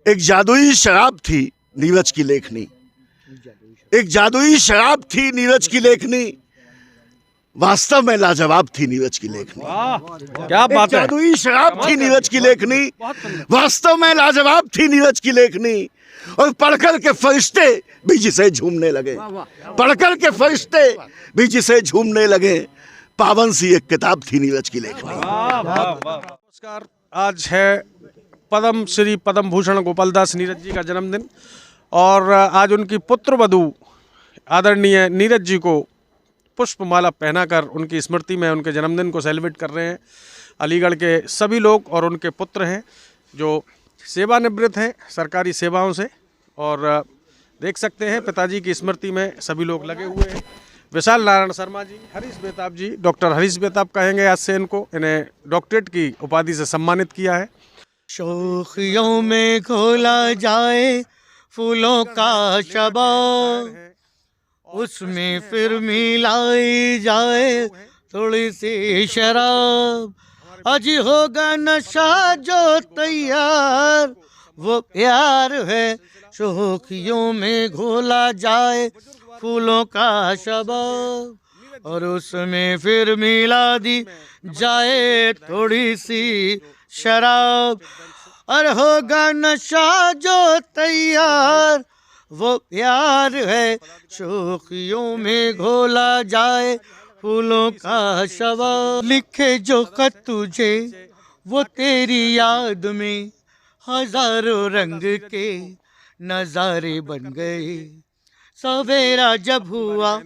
एक जादुई शराब थी नीरज की लेखनी, एक जादुई शराब थी नीरज की लेखनी, वास्तव में लाजवाब थी नीरज की लेखनी। क्या बात है। जादुई शराब थी नीरज की लेखनी, वास्तव में लाजवाब थी नीरज की लेखनी, और पढ़कर के फरिश्ते भी जिसे झूमने लगे, पढ़कर के फरिश्ते भी जिसे झूमने लगे, पावन सी एक किताब थी नीरज की लेखनी। नमस्कार, आज है पद्म श्री पद्म भूषण गोपालदास नीरज जी का जन्मदिन और आज उनकी पुत्र वधू आदरणीय नीरज जी को पुष्पमाला पहनाकर उनकी स्मृति में उनके जन्मदिन को सेलिब्रेट कर रहे हैं। अलीगढ़ के सभी लोग और उनके पुत्र हैं जो सेवानिवृत्त हैं सरकारी सेवाओं से, और देख सकते हैं पिताजी की स्मृति में सभी लोग लगे हुए हैं। विशाल नारायण शर्मा जी, हरीश बेताब जी, डॉक्टर हरीश बेताब कहेंगे आज से इनको, इन्हें डॉक्टरेट की उपाधि से सम्मानित किया है। शोखियों में घोला जाए फूलों का शबाब, उसमें फिर मिलाई जाए थोड़ी सी शराब, आज होगा नशा जो तैयार वो प्यार है, शोखियों में घोला जाए फूलों का शबाब, और उसमें फिर मिला दी जाए थोड़ी सी शराब, और होगा नशा जो तैयार वो प्यार है, शोखियों में घोला जाए फूलों का शबाब। लिखे जो खत तुझे वो तेरी याद में हजारों रंग के नजारे बन गए, सवेरा जब हुआ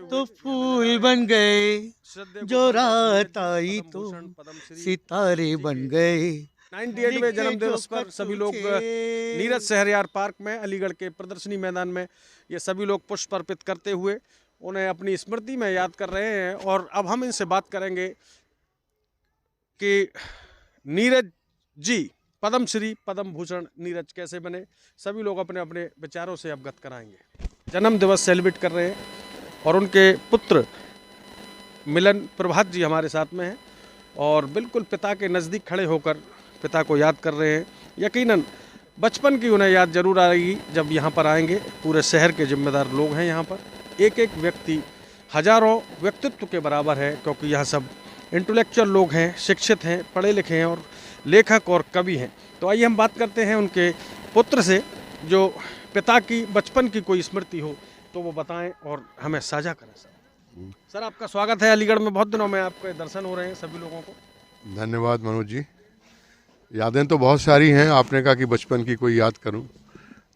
तो फूल बन गए, जो रात आई तो सितारे बन गए। 98वें जन्म दिवस पर सभी लोग नीरज शहरयार पार्क में अलीगढ़ के प्रदर्शनी मैदान में ये सभी लोग पुष्प अर्पित करते हुए उन्हें अपनी स्मृति में याद कर रहे हैं। और अब हम इनसे बात करेंगे कि नीरज जी पद्मश्री पद्म भूषण नीरज कैसे बने, सभी लोग अपने अपने विचारों से अवगत कराएंगे। जन्म दिवस सेलिब्रेट कर रहे हैं और उनके पुत्र मिलन प्रभात जी हमारे साथ में हैं और बिल्कुल पिता के नज़दीक खड़े होकर पिता को याद कर रहे हैं। यकीनन बचपन की उन्हें याद जरूर आएगी जब यहाँ पर आएंगे। पूरे शहर के जिम्मेदार लोग हैं यहाँ पर, एक एक व्यक्ति हजारों व्यक्तित्व के बराबर है, क्योंकि यहाँ सब इंटेलेक्चुअल लोग हैं, शिक्षित हैं, पढ़े लिखे हैं और लेखक और कवि हैं। तो आइए हम बात करते हैं उनके पुत्र से, जो पिता की बचपन की कोई स्मृति हो तो वो बताएं और हमें साझा करें। सर आपका स्वागत है अलीगढ़ में, बहुत दिनों में आपके दर्शन हो रहे हैं सभी लोगों को। धन्यवाद मनोज जी। यादें तो बहुत सारी हैं, आपने कहा कि बचपन की कोई याद करूं,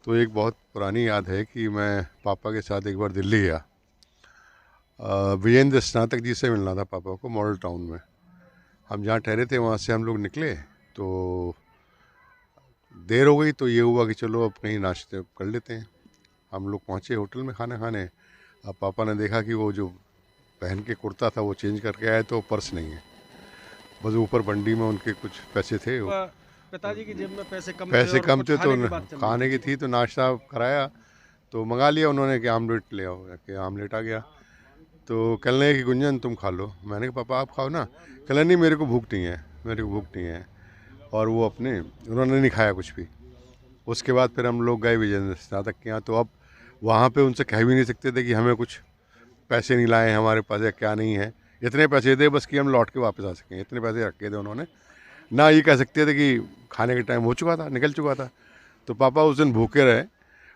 तो एक बहुत पुरानी याद है कि मैं पापा के साथ एक बार दिल्ली गया। विजेंद्र स्नातक जी से मिलना था पापा को मॉडल टाउन में। हम जहाँ ठहरे थे वहाँ से हम लोग निकले तो देर हो गई, तो ये हुआ कि चलो अब कहीं नाश्ते कर लेते हैं। हम लोग पहुँचे होटल में खाना खाने। अब पापा ने देखा कि वो जो पहन के कुर्ता था वो चेंज करके आए तो पर्स नहीं है, बस ऊपर बंडी में उनके कुछ पैसे थे। पिताजी की जेब में पैसे कम थे तो खाने की थी, तो नाश्ता कराया तो मंगा लिया उन्होंने कि आमलेट ले आओ, कि आमलेट आ गया। तो कहने लगे कि गुंजन तुम खा लो। मैंने कहा पापा आप खाओ ना। कहने नहीं मेरे को भूख नहीं है, मेरे को भूख नहीं है। और वो उन्होंने नहीं खाया कुछ भी। उसके बाद फिर हम लोग गए विजेंद्र स्नातक के यहाँ, तो अब वहाँ पे उनसे कह भी नहीं सकते थे कि हमें कुछ पैसे नहीं लाए हमारे पास या क्या नहीं है, इतने पैसे दे बस कि हम लौट के वापस आ सकें, इतने पैसे रखे थे उन्होंने। ना ये कह सकते थे कि खाने का टाइम हो चुका था, निकल चुका था। तो पापा उस दिन भूखे रहे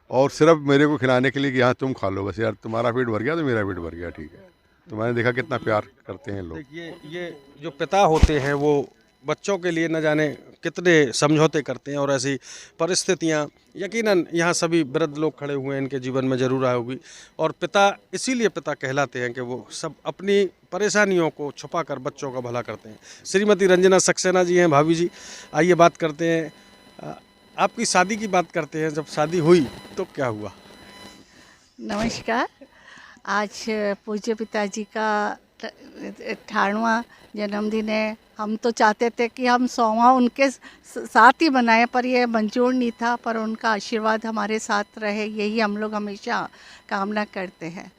और सिर्फ मेरे को खिलाने के लिए कि हाँ तुम खा लो बस, यार तुम्हारा पेट भर गया तो मेरा पेट भर गया, ठीक है। तो मैंने देखा कितना प्यार करते हैं लोग। ये जो पिता होते हैं वो बच्चों के लिए न जाने कितने समझौते करते हैं, और ऐसी परिस्थितियाँ यकीनन यहाँ सभी वृद्ध लोग खड़े हुए हैं इनके जीवन में ज़रूर आई होगी। और पिता इसीलिए पिता कहलाते हैं कि वो सब अपनी परेशानियों को छुपा कर बच्चों का भला करते हैं। श्रीमती रंजना सक्सेना जी हैं, भाभी जी। आइए बात करते हैं, आपकी शादी की बात करते हैं। जब शादी हुई तो क्या हुआ? नमस्कार। आज पूज्य पिताजी का 98वां जन्मदिन है। हम तो चाहते थे कि हम 100वां उनके साथ ही बनाएं, पर ये मंजूर नहीं था, पर उनका आशीर्वाद हमारे साथ रहे, यही हम लोग हमेशा कामना करते हैं।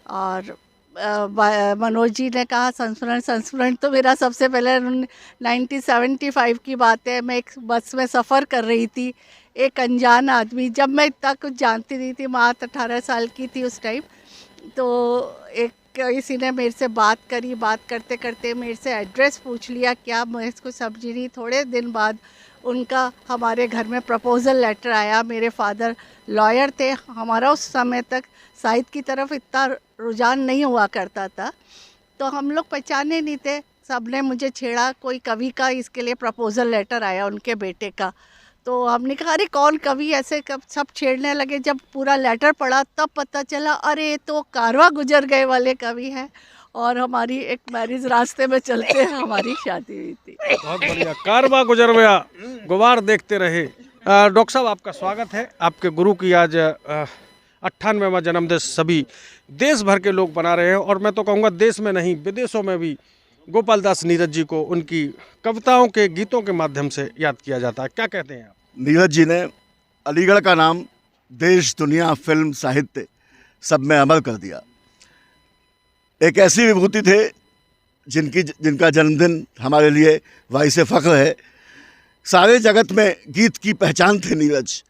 और मनोज जी ने कहा संस्मरण तो मेरा सबसे पहले 1975 की बात है। मैं एक बस में सफ़र कर रही थी, एक अनजान आदमी, जब मैं इतना कुछ जानती नहीं थी, मैं 18 साल की थी उस टाइम, तो एक किसी ने मेरे से बात करी, बात करते करते मेरे से एड्रेस पूछ लिया, क्या मैं इसको समझी नहीं। थोड़े दिन बाद उनका हमारे घर में प्रपोज़ल लेटर आया। मेरे फादर लॉयर थे, हमारा उस समय तक साहित्य की तरफ इतना रुझान नहीं हुआ करता था, तो हम लोग पहचाने नहीं थे। सब ने मुझे छेड़ा, कोई कवि का इसके लिए प्रपोज़ल लेटर आया उनके बेटे का, तो हमने कहा अरे कौन कवि, ऐसे कब सब छेड़ने लगे। जब पूरा लेटर पढ़ा तब पता चला अरे तो कारवा गुजर गए वाले कवि हैं, और हमारी एक मैरिज रास्ते में चलते हमारी शादी हुई थी। बहुत बढ़िया, कारवा गुजर गया गुबार देखते रहे। डॉक्टर साहब, आपका स्वागत है। आपके गुरु की आज 98वां जन्मदिन सभी देश भर के लोग मना रहे हैं, और मैं तो कहूँगा देश में नहीं विदेशों में भी गोपाल दास नीरज जी को उनकी कविताओं के गीतों के माध्यम से याद किया जाता है। क्या कहते हैं आप? नीरज जी ने अलीगढ़ का नाम देश, दुनिया, फिल्म, साहित्य सब में अमर कर दिया। एक ऐसी विभूति थे जिनका जन्मदिन हमारे लिए वाइसे फ़ख्र है। सारे जगत में गीत की पहचान थे नीरज,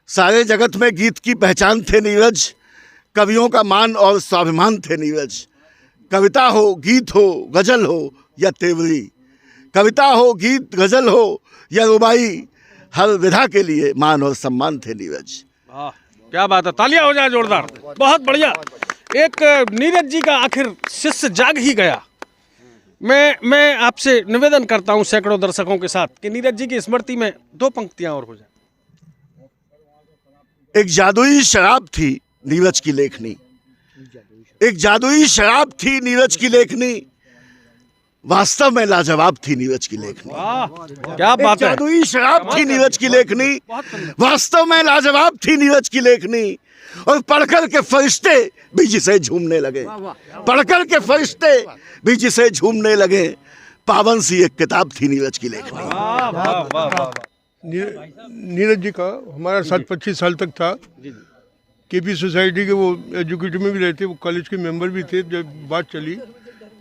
सारे जगत में गीत की पहचान थे नीरज। कवियों का मान और स्वाभिमान थे नीरज। कविता हो, गीत हो, गज़ल हो या तेवरी, कविता हो, गीत, गज़ल हो या रुबाई, हर विधा के लिए मान और सम्मान थे नीरज। वाह, क्या बात है, तालियां हो जाए जोरदार। बहुत बढ़िया। एक नीरज जी का आखिर शिष्य जाग ही गया। मैं आपसे निवेदन करता हूं सैकड़ों दर्शकों के साथ कि नीरज जी की स्मृति में 2 पंक्तियां और हो जाए। एक जादुई शराब थी नीरज की लेखनी, एक जादुई शराब थी नीरज की लेखनी, वास्तव में लाजवाब थी नीरज की लेखनी। वाह, क्या बात है। जादुई शराब थी नीरज की लेखनी, वास्तव में लाजवाब थी नीरज की लेखनी, और पढ़कर के फरिश्ते भी जिसे झूमने लगे, पढ़कर के फरिश्ते भी जिसे झूमने लगे। पावन सी एक किताब थी नीरज की लेखनी। वाह वाह वाह वाह। नीरज जी का हमारा साथ 25 साल तक था। केपी सोसाइटी के वो एजुकेटिव में भी रहते, वो कॉलेज के मेंबर भी थे। जब बात चली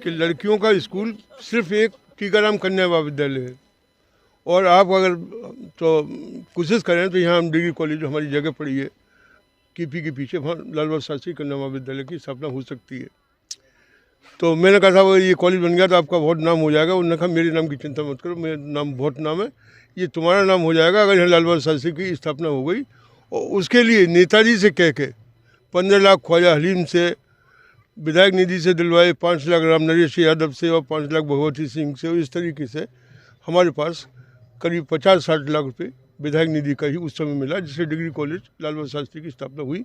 कि लड़कियों का स्कूल सिर्फ एक टीकाराम कन्या महाविद्यालय है, और आप अगर तो कोशिश करें तो यहाँ डिग्री कॉलेज हमारी जगह पड़ी है केपी के पीछे, वहाँ लाल बहादुर शास्त्री कन्या महाविद्यालय की स्थापना हो सकती है। तो मैंने कहा था वो ये कॉलेज बन गया तो आपका बहुत नाम हो जाएगा। उन्होंने कहा मेरे नाम की चिंता मत करो, मेरा नाम बहुत नाम है, ये तुम्हारा नाम हो जाएगा अगर यहाँ लाल बहादुर शास्त्री की स्थापना हो गई। और उसके लिए नेताजी से कह के 15 लाख ख्वाजा हलीम से, विधायक निधि से दिलवाए, 5 लाख राम नरेश यादव से और 5 लाख भगवती सिंह से। इस तरीके से हमारे पास करीब 50-60 लाख रुपये विधायक निधि का ही उस समय मिला, जिससे डिग्री कॉलेज लाल बहादुर शास्त्री की स्थापना हुई,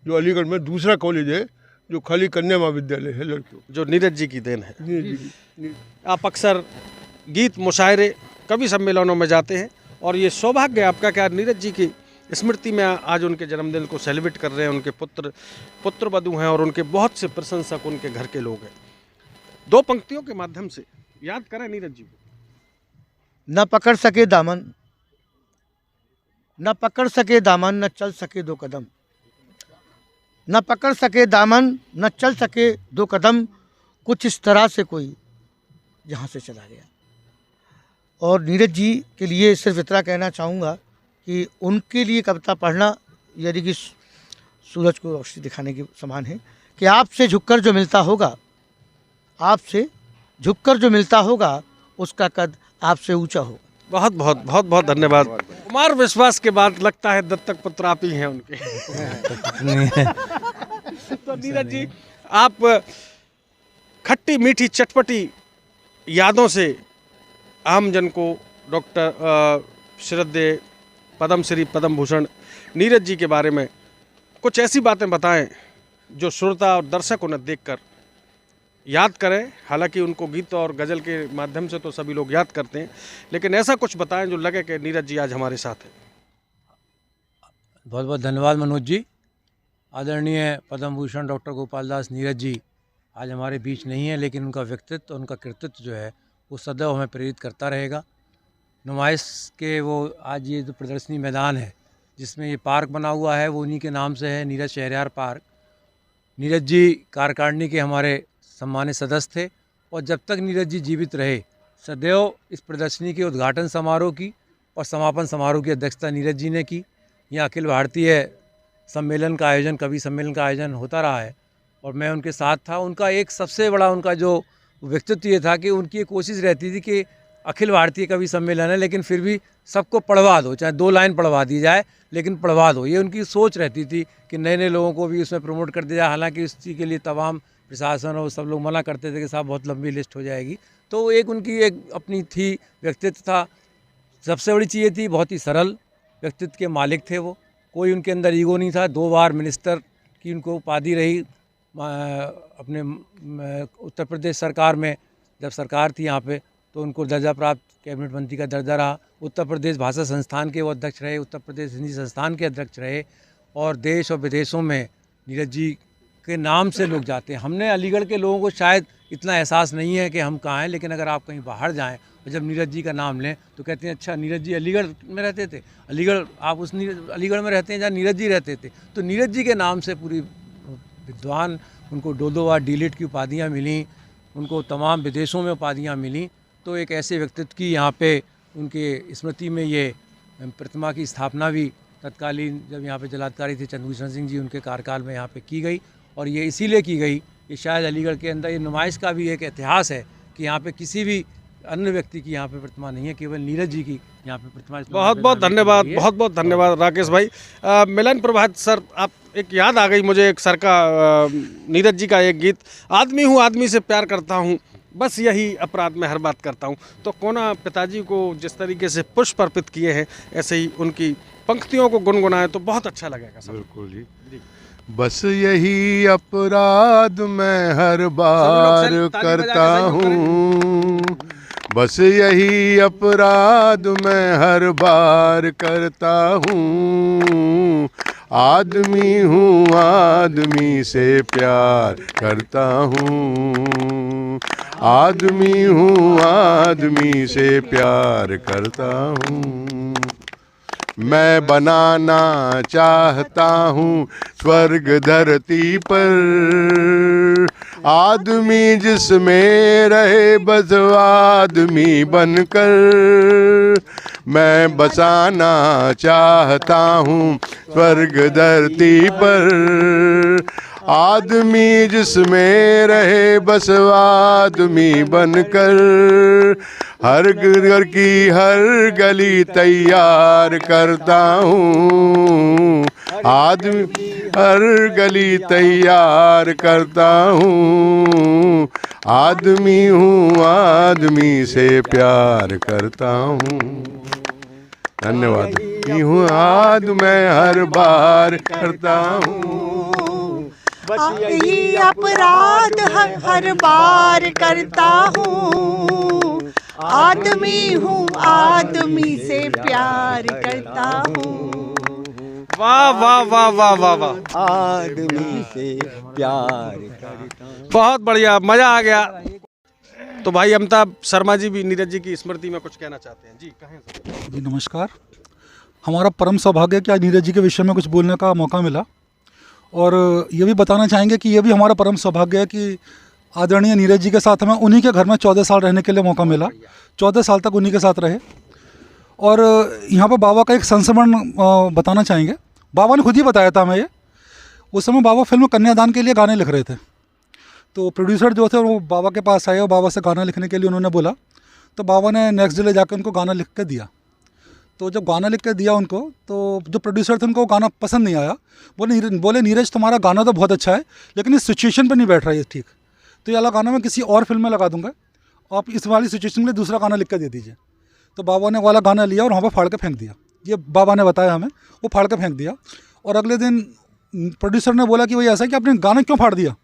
जो अलीगढ़ में दूसरा कॉलेज है जो खाली कन्या महाविद्यालय है लड़कियों, जो नीरज जी की देन है। आप अक्सर गीत, मुशायरे, कवि सम्मेलनों में जाते हैं, और ये सौभाग्य आपका क्या नीरज जी की स्मृति में आज उनके जन्मदिन को सेलिब्रेट कर रहे हैं। उनके पुत्र वधू हैं और उनके बहुत से प्रशंसक उनके घर के लोग हैं। 2 पंक्तियों के माध्यम से याद करें नीरज जी को। न पकड़ सके दामन, न पकड़ सके दामन, न चल सके 2 कदम, न पकड़ सके दामन, न चल सके 2 कदम, कुछ इस तरह से कोई जहाँ से चला गया। और नीरज जी के लिए सिर्फ इतना कहना चाहूँगा कि उनके लिए कविता पढ़ना यानी कि सूरज को रोशनी दिखाने के समान है कि आपसे झुककर जो मिलता होगा, आपसे झुककर जो मिलता होगा, उसका कद आपसे ऊंचा होगा। बहुत बहुत बहुत बहुत धन्यवाद। कुमार विश्वास के बाद लगता है दत्तक पुत्र आप ही हैं उनके। तो नीरज जी, आप खट्टी मीठी चटपटी यादों से आमजन को डॉक्टर श्रद्धेय पद्मश्री पद्म भूषण नीरज जी के बारे में कुछ ऐसी बातें बताएं जो श्रोता और दर्शक उन्हें देखकर याद करें। हालांकि उनको गीत और गज़ल के माध्यम से तो सभी लोग याद करते हैं, लेकिन ऐसा कुछ बताएं जो लगे कि नीरज जी आज हमारे साथ हैं। बहुत बहुत धन्यवाद मनोज जी। आदरणीय पद्म भूषण डॉक्टर गोपाल दास नीरज जी आज हमारे बीच नहीं है, लेकिन उनका व्यक्तित्व, उनका कृतित्व जो है वो सदैव हमें प्रेरित करता रहेगा। नुमाइश के वो आज ये जो प्रदर्शनी मैदान है जिसमें ये पार्क बना हुआ है वो उन्हीं के नाम से है, नीरज शहरयार पार्क। नीरज जी कार्यकारिणी के हमारे सम्मानित सदस्य थे और जब तक नीरज जी जीवित रहे सदैव इस प्रदर्शनी के उद्घाटन समारोह की और समापन समारोह की अध्यक्षता नीरज जी ने की। यहाँ अखिल भारतीय सम्मेलन का आयोजन, कवि सम्मेलन का आयोजन होता रहा है और मैं उनके साथ था। उनका एक सबसे बड़ा उनका जो व्यक्तित्व ये था कि उनकी एक कोशिश रहती थी कि अखिल भारतीय कवि सम्मेलन है लेकिन फिर भी सबको पढ़वा दो, चाहे 2 लाइन पढ़वा दी जाए लेकिन पढ़वा दो। ये उनकी सोच रहती थी कि नए नए लोगों को भी उसमें प्रमोट कर दिया जाए। हालांकि उस चीज़ के लिए तमाम प्रशासन और सब लोग मना करते थे कि साहब बहुत लंबी लिस्ट हो जाएगी। तो एक उनकी एक अपनी थी, व्यक्तित्व था। सबसे बड़ी चीज़ थी बहुत ही सरल व्यक्तित्व के मालिक थे वो। कोई उनके अंदर ईगो नहीं था। 2 बार मिनिस्टर की उनको उपाधि रही अपने उत्तर प्रदेश सरकार में। जब सरकार थी यहाँ पे तो उनको दर्जा प्राप्त कैबिनेट मंत्री का दर्जा रहा। उत्तर प्रदेश भाषा संस्थान के वो अध्यक्ष रहे, उत्तर प्रदेश हिंदी संस्थान के अध्यक्ष रहे और देश और विदेशों में नीरज जी के नाम से लोग जाते हैं। हमने अलीगढ़ के लोगों को शायद इतना एहसास नहीं है कि हम कहाँ हैं, लेकिन अगर आप कहीं बाहर जाएं और जब नीरज जी का नाम लें तो कहते हैं अच्छा नीरज जी अलीगढ़ में रहते थे, अलीगढ़ आप उस अलीगढ़ में रहते हैं जहाँ नीरज जी रहते थे। तो नीरज जी के नाम से पूरी विद्वान, उनको 2 बार डीलिट की उपाधियाँ मिली, उनको तमाम विदेशों में उपाधियाँ मिली। तो एक ऐसे व्यक्तित्व की यहाँ पे उनके स्मृति में ये प्रतिमा की स्थापना भी तत्कालीन जब यहाँ पे जलाधिकारी थे चंद्रभूषण सिंह जी उनके कार्यकाल में यहाँ पे की गई। और ये इसीलिए की गई कि शायद अलीगढ़ के अंदर ये नुमाइश का भी एक इतिहास है कि यहाँ पे किसी भी अन्य व्यक्ति की यहाँ पे प्रतिमा नहीं है, केवल नीरज जी की यहाँ पे प्रतिमा। बहुत बहुत धन्यवाद, बहुत बहुत धन्यवाद राकेश भाई। मिलन प्रभात सर, आप एक याद आ गई मुझे एक सर का नीरज जी का एक गीत, आदमी हूँ आदमी से प्यार करता हूँ बस यही अपराध में हर बात करता हूँ। तो कोना पिताजी को जिस तरीके से पुष्प अर्पित किए हैं ऐसे ही उनकी पंक्तियों को गुनगुनाएं तो बहुत अच्छा लगेगा सर। बिल्कुल जी। बस यही अपराध मैं हर बार करता हूँ, बस यही अपराध मैं हर बार करता हूँ। आदमी हूँ आदमी से प्यार करता हूँ, आदमी हूँ आदमी से प्यार करता हूँ। मैं बनाना चाहता हूँ स्वर्ग धरती पर, आदमी जिसमें रहे बस आदमी बनकर। मैं बसाना चाहता हूँ स्वर्ग धरती पर, आदमी जिसमें रहे बस आदमी बनकर। हर घर की हर गली तैयार करता हूँ, आदमी हर गली तैयार करता हूँ। आदमी हूँ आदमी से प्यार करता हूँ। धन्यवाद। हूँ आद मैं हर बार करता हूँ, बस यही अपराध हर बार करता हूँ। आदमी हूँ आदमी से प्यार करता हूँ। वाह वाह वाह वाह वाह वाह, आदमी से प्यार करता हूँ। बहुत बढ़िया, मजा आ गया। तो भाई अमिताभ शर्मा जी भी नीरज जी की स्मृति में कुछ कहना चाहते हैं। जी कहें सर। जी नमस्कार। हमारा परम सौभाग्य है कि आज नीरज जी के विषय में कुछ बोलने का मौका मिला और ये भी बताना चाहेंगे कि ये भी हमारा परम सौभाग्य है कि आदरणीय नीरज जी के साथ हमें उन्हीं के घर में 14 साल रहने के लिए मौका मिला। 14 साल तक उन्हीं के साथ रहे। और यहाँ पर बाबा का एक संस्मरण बताना चाहेंगे। बाबा ने खुद ही बताया था हमें ये। उस समय बाबा फिल्म कन्यादान के लिए गाने लिख रहे थे, तो प्रोड्यूसर जो थे वो बाबा के पास आए और बाबा से गाना लिखने के लिए उन्होंने बोला। तो बाबा ने नेक्स्ट डे ले जाकर उनको गाना लिख के दिया। तो जब गाना लिख के दिया उनको, तो जो प्रोड्यूसर थे उनको वो गाना पसंद नहीं आया। बोले नीरज तुम्हारा गाना तो बहुत अच्छा है लेकिन इस सिचुएशन पर नहीं बैठ रहा है ठीक, तो ये वाला गाना मैं किसी और फिल्म में लगा दूंगा, आप इस वाली सिचुएशन के लिए दूसरा गाना लिख के दे दीजिए। तो बाबा ने वाला गाना लिया और वहाँ पर फाड़ के फेंक दिया। ये बाबा ने बताया हमें, वो फाड़ के फेंक दिया। और अगले दिन प्रोड्यूसर ने बोला कि भाई ऐसा है कि आपने गाना क्यों फाड़ दिया,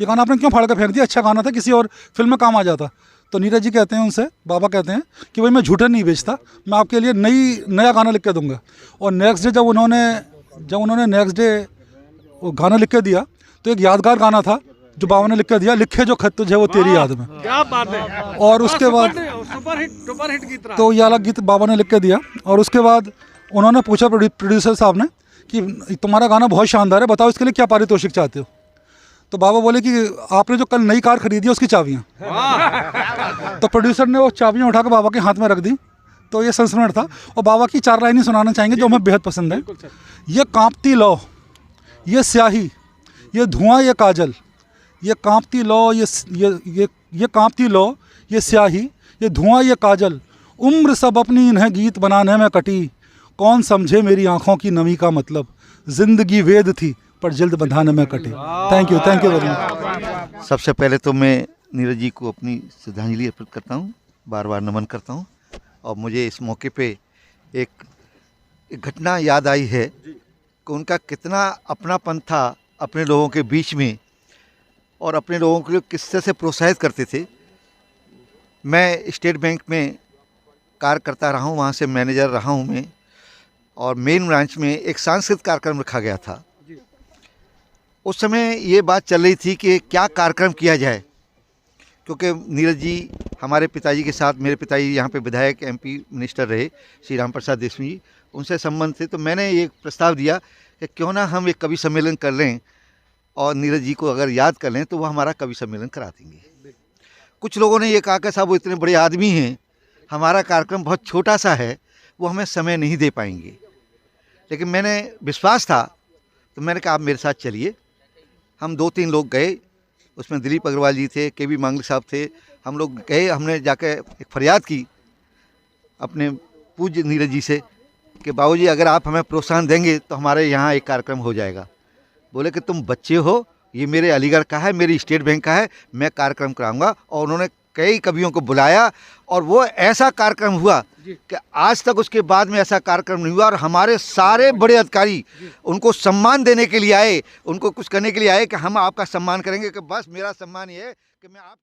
ये गाना आपने क्यों फाड़ के फेंक दिया, अच्छा गाना था, किसी और फिल्म में काम आ जाता। तो नीरज जी कहते हैं उनसे, बाबा कहते हैं कि भाई मैं झूठा नहीं बेचता, मैं आपके लिए नया गाना लिख के दूंगा। और नेक्स्ट डे जब उन्होंने नेक्स्ट डे वो गाना लिख के दिया तो एक यादगार गाना था जो बाबा ने लिख के दिया, लिखे जो खत तुझे वो तेरी याद में। क्या बात है। और उसके बाद सुपर हिट गीत रहा। तो ये वाला गीत बाबा ने लिख के दिया। और उसके बाद उन्होंने पूछा प्रोड्यूसर साहब ने कि तुम्हारा गाना बहुत शानदार है, बताओ इसके लिए क्या पारितोषिक चाहते हो। तो बाबा बोले कि आपने जो कल नई कार खरीदी है उसकी चाबियाँ। तो प्रोड्यूसर ने वो चाबियाँ उठा के बाबा के हाथ में रख दी। तो ये संस्मरण था और बाबा की 4 लाइनें सुनाना चाहेंगे जो हमें बेहद पसंद है। ये कांपती लौ, ये स्याही, ये धुआं, ये काजल, ये कांपती लौ, ये कांपती लौ, ये स्याही, ये धुआं, ये काजल, उम्र सब अपनी इन्हें गीत बनाने में कटी, कौन समझे मेरी आंखों की नमी का मतलब, जिंदगी वेद थी पर जल्द बंधाने में कटी। Thank you very much. सबसे पहले तो मैं नीरज जी को अपनी श्रद्धांजलि अर्पित करता हूँ, बार बार नमन करता हूँ। और मुझे इस मौके पे एक घटना याद आई है कि उनका कितना अपनापन था अपने लोगों के बीच में और अपने लोगों को किस तरह से प्रोत्साहित करते थे। मैं स्टेट बैंक में कार्य करता रहा हूँ, वहाँ से मैनेजर रहा हूँ मैं, और मेन ब्रांच में एक सांस्कृतिक कार्यक्रम रखा गया था। उस समय ये बात चल रही थी कि क्या कार्यक्रम किया जाए, क्योंकि नीरज जी हमारे पिताजी के साथ, मेरे पिताजी यहाँ पे विधायक MP मिनिस्टर रहे, श्री राम प्रसाद देशमुख जी, उनसे संबंध थे। तो मैंने एक प्रस्ताव दिया कि क्यों ना हम एक कवि सम्मेलन कर लें और नीरज जी को अगर याद कर लें तो वो हमारा कवि सम्मेलन करा देंगे। कुछ लोगों ने ये कहा कि साहब वो इतने बड़े आदमी हैं, हमारा कार्यक्रम बहुत छोटा सा है, वो हमें समय नहीं दे पाएंगे। लेकिन मैंने विश्वास था तो मैंने कहा आप मेरे साथ चलिए। हम 2-3 लोग गए, उसमें दिलीप अग्रवाल जी थे, KB मांगलिक साहब थे। हम लोग गए, हमने जाकर एक फरियाद की अपने पूज्य नीरज जी से कि बाबूजी अगर आप हमें प्रोत्साहन देंगे तो हमारे यहाँ एक कार्यक्रम हो जाएगा। बोले कि तुम बच्चे हो, ये मेरे अलीगढ़ का है, मेरी स्टेट बैंक का है, मैं कार्यक्रम कराऊंगा। और उन्होंने कई कवियों को बुलाया और वो ऐसा कार्यक्रम हुआ कि आज तक उसके बाद में ऐसा कार्यक्रम नहीं हुआ। और हमारे सारे बड़े अधिकारी उनको सम्मान देने के लिए आए, उनको कुछ करने के लिए आए कि हम आपका सम्मान करेंगे। कि बस मेरा सम्मान ये है कि मैं आप